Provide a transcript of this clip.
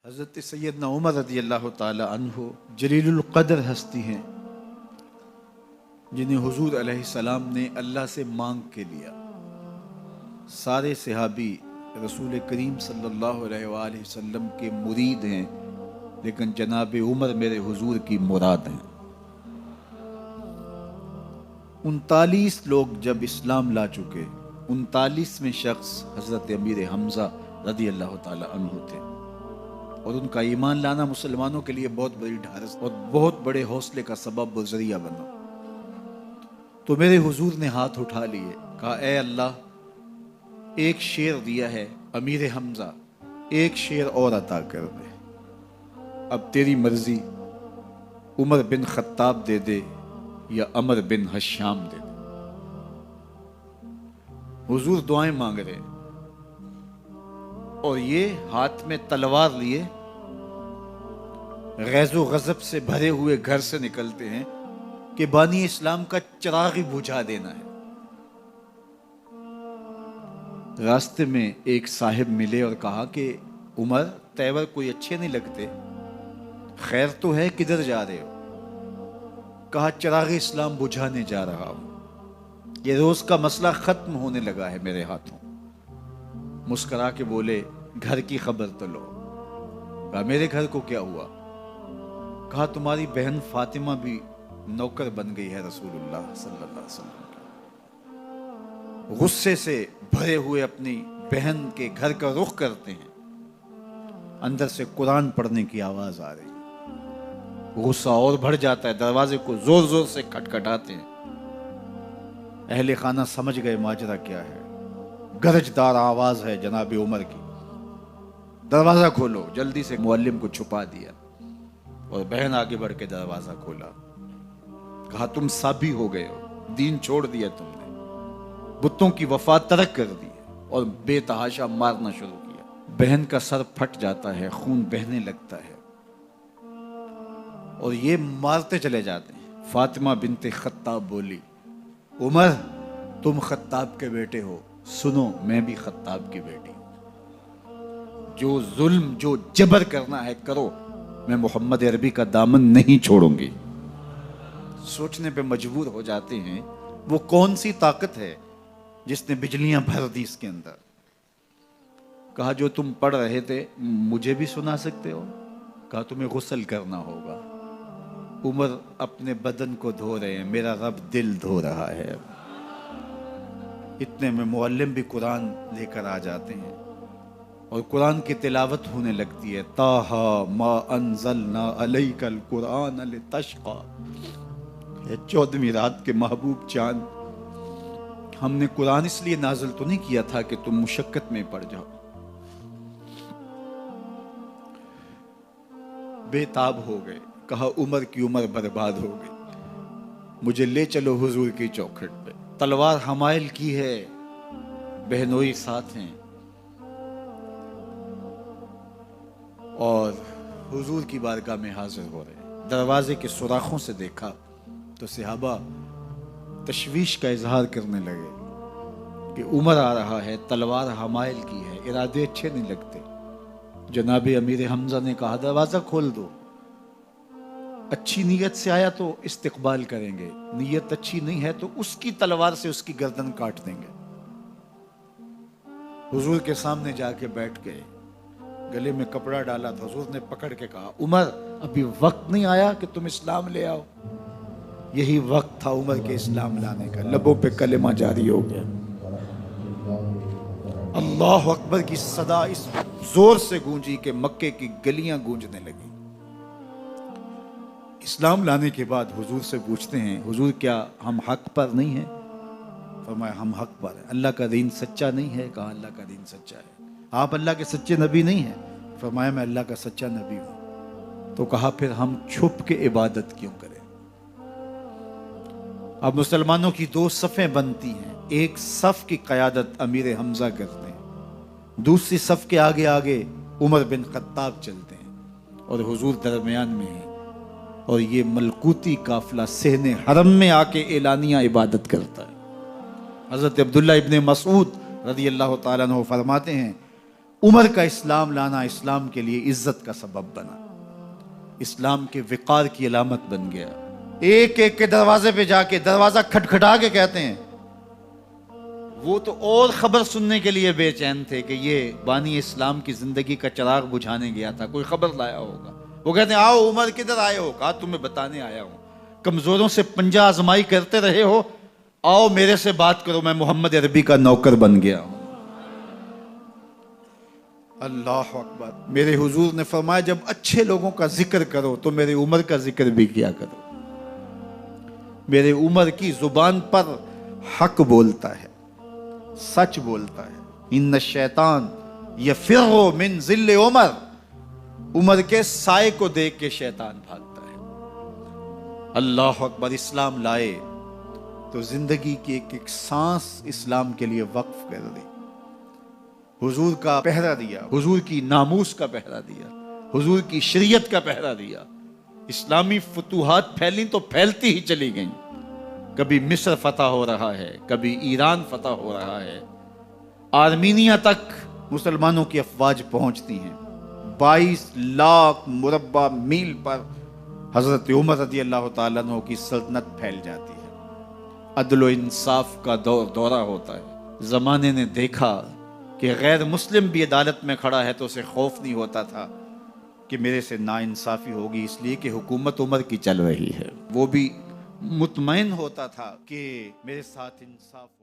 حضرت سیدنا عمر رضی اللہ تعالی عنہ جلیل القدر ہستی ہیں جنہیں حضور علیہ السلام نے اللہ سے مانگ کے لیا۔ سارے صحابی رسول کریم صلی اللہ علیہ وآلہ وسلم کے مرید ہیں، لیکن جناب عمر میرے حضور کی مراد ہیں۔ 39 لوگ جب اسلام لا چکے، 39ویں شخص حضرت امیر حمزہ رضی اللہ تعالی عنہ تھے، اور ان کا ایمان لانا مسلمانوں کے لیے بہت بڑی ڈھارس اور بہت بڑے حوصلے کا سبب و ذریعہ بنا۔ تو میرے حضور نے ہاتھ اٹھا لیے، کہا اے اللہ، ایک شیر دیا ہے امیر حمزہ، ایک شیر اور عطا کر دے، اب تیری مرضی، عمر بن خطاب دے دے یا عمر بن حشام دے دے۔ حضور دعائیں مانگ رہے اور یہ ہاتھ میں تلوار لیے غیظ و غضب سے بھرے ہوئے گھر سے نکلتے ہیں کہ بانی اسلام کا چراغ ہی بجھا دینا ہے۔ راستے میں ایک صاحب ملے اور کہا کہ عمر، تیور کوئی اچھے نہیں لگتے، خیر تو ہے، کدھر جا رہے ہو؟ کہا چراغ اسلام بجھانے جا رہا ہوں، یہ روز کا مسئلہ ختم ہونے لگا ہے میرے ہاتھوں۔ مسکرا کے بولے گھر کی خبر تو لو۔ کہا میرے گھر کو کیا ہوا؟ کہا تمہاری بہن فاطمہ بھی نوکر بن گئی ہے رسول اللہ صلی اللہ علیہ وسلم کی۔ غصے سے بھرے ہوئے اپنی بہن کے گھر کا رخ کرتے ہیں، اندر سے قرآن پڑھنے کی آواز آ رہی، غصہ اور بڑھ جاتا ہے، دروازے کو زور زور سے کھٹکھٹاتے ہیں۔ اہل خانہ سمجھ گئے ماجرا کیا ہے، گرجدار آواز ہے جناب عمر کی، دروازہ کھولو۔ جلدی سے معلم کو چھپا دیا اور بہن آگے بڑھ کے دروازہ کھولا۔ کہا تم سابی ہو گئے ہو، دین چھوڑ دیا تم نے، بتوں کی وفا ترک کر دی اور بے تحاشا مارنا شروع کیا۔ بہن کا سر پھٹ جاتا ہے، خون بہنے لگتا ہے اور یہ مارتے چلے جاتے ہیں۔ فاطمہ بنت خطاب بولی عمر، تم خطاب کے بیٹے ہو، سنو میں بھی خطاب کی بیٹی ہوں، جو ظلم جو جبر کرنا ہے کرو، میں محمد عربی کا دامن نہیں چھوڑوں گی۔ سوچنے پہ مجبور ہو جاتے ہیں وہ کون سی طاقت ہے جس نے بجلیاں بھر دی اس کے اندر۔ کہا جو تم پڑھ رہے تھے مجھے بھی سنا سکتے ہو؟ کہا تمہیں غسل کرنا ہوگا۔ عمر اپنے بدن کو دھو رہے ہیں، میرا رب دل دھو رہا ہے۔ اتنے میں معلم بھی قرآن لے کر آ جاتے ہیں اور قرآن کی تلاوت ہونے لگتی ہے۔ طٰہٰ ما انزلنا علیک القرآن لتشقیٰ، 14ویں رات کے محبوب چاند، ہم نے قرآن اس لیے نازل تو نہیں کیا تھا کہ تم مشقت میں پڑ جاؤ۔ بے تاب ہو گئے، کہا عمر کی عمر برباد ہو گئی، مجھے لے چلو حضور کی چوکھٹ پہ۔ تلوار حمائل کی ہے، بہنوئی ساتھ ہیں، اور حضور کی بارگاہ میں حاضر ہو رہے۔ دروازے کے سوراخوں سے دیکھا تو صحابہ تشویش کا اظہار کرنے لگے کہ عمر آ رہا ہے، تلوار حمائل کی ہے، ارادے اچھے نہیں لگتے۔ جناب امیر حمزہ نے کہا دروازہ کھول دو، اچھی نیت سے آیا تو استقبال کریں گے، نیت اچھی نہیں ہے تو اس کی تلوار سے اس کی گردن کاٹ دیں گے۔ حضور کے سامنے جا کے بیٹھ گئے، گلے میں کپڑا ڈالا تو حضور نے پکڑ کے کہا عمر، ابھی وقت نہیں آیا کہ تم اسلام لے آؤ؟ یہی وقت تھا عمر کے اسلام لانے کا۔ لبوں پہ کلمہ جاری ہو گیا، اللہ اکبر کی صدا اس زور سے گونجی کہ مکے کی گلیاں گونجنے لگی۔ اسلام لانے کے بعد حضور سے پوچھتے ہیں حضور کیا ہم حق پر نہیں ہیں؟ فرمایا ہم حق پر ہیں۔ اللہ کا دین سچا نہیں ہے؟ کہا اللہ کا دین سچا ہے۔ آپ اللہ کے سچے نبی نہیں ہیں؟ فرمایا میں اللہ کا سچا نبی ہوں۔ تو کہا پھر ہم چھپ کے عبادت کیوں کریں؟ اب مسلمانوں کی 2 صفیں بنتی ہیں، ایک صف کی قیادت امیر حمزہ کرتے ہیں، دوسری صف کے آگے آگے عمر بن خطاب چلتے ہیں، اور حضور درمیان میں ہیں، اور یہ ملکوتی قافلہ صحن حرم میں آ کے اعلانیہ عبادت کرتا ہے۔ حضرت عبداللہ ابن مسعود رضی اللہ تعالیٰ عنہ فرماتے ہیں عمر کا اسلام لانا اسلام کے لیے عزت کا سبب بنا، اسلام کے وقار کی علامت بن گیا۔ ایک ایک کے دروازے پہ جا کے دروازہ کھٹکھٹا کے کہتے ہیں، وہ تو اور خبر سننے کے لیے بے چین تھے کہ یہ بانی اسلام کی زندگی کا چراغ بجھانے گیا تھا، کوئی خبر لایا ہوگا۔ وہ کہتے ہیں آؤ عمر کدھر آئے ہو؟ کہا تمہیں بتانے آیا ہوں، کمزوروں سے پنجہ آزمائی کرتے رہے ہو، آؤ میرے سے بات کرو، میں محمد عربی کا نوکر بن گیا ہوں۔ اللہ اکبر۔ میرے حضور نے فرمایا جب اچھے لوگوں کا ذکر کرو تو میرے عمر کا ذکر بھی کیا کرو۔ میرے عمر کی زبان پر حق بولتا ہے، سچ بولتا ہے۔ ان الشیطان یفر من ظل عمر، عمر کے سائے کو دیکھ کے شیطان بھاگتا ہے۔ اللہ اکبر۔ اسلام لائے تو زندگی کی ایک ایک سانس اسلام کے لیے وقف کر دی، حضور کا پہرا دیا، حضور کی ناموس کا پہرا دیا، حضور کی شریعت کا پہرا دیا۔ اسلامی فتوحات پھیلیں تو پھیلتی ہی چلی گئیں، کبھی مصر فتح ہو رہا ہے، کبھی ایران فتح ہو رہا ہے، آرمینیا تک مسلمانوں کی افواج پہنچتی ہیں۔ 22 لاکھ مربع میل پر حضرت عمر رضی اللہ تعالیٰ عنہ کی سلطنت پھیل جاتی ہے۔ عدل و انصاف کا دورہ ہوتا ہے۔ زمانے نے دیکھا کہ غیر مسلم بھی عدالت میں کھڑا ہے تو اسے خوف نہیں ہوتا تھا کہ میرے سے ناانصافی ہوگی، اس لیے کہ حکومت عمر کی چل رہی ہے۔ وہ بھی مطمئن ہوتا تھا کہ میرے ساتھ انصاف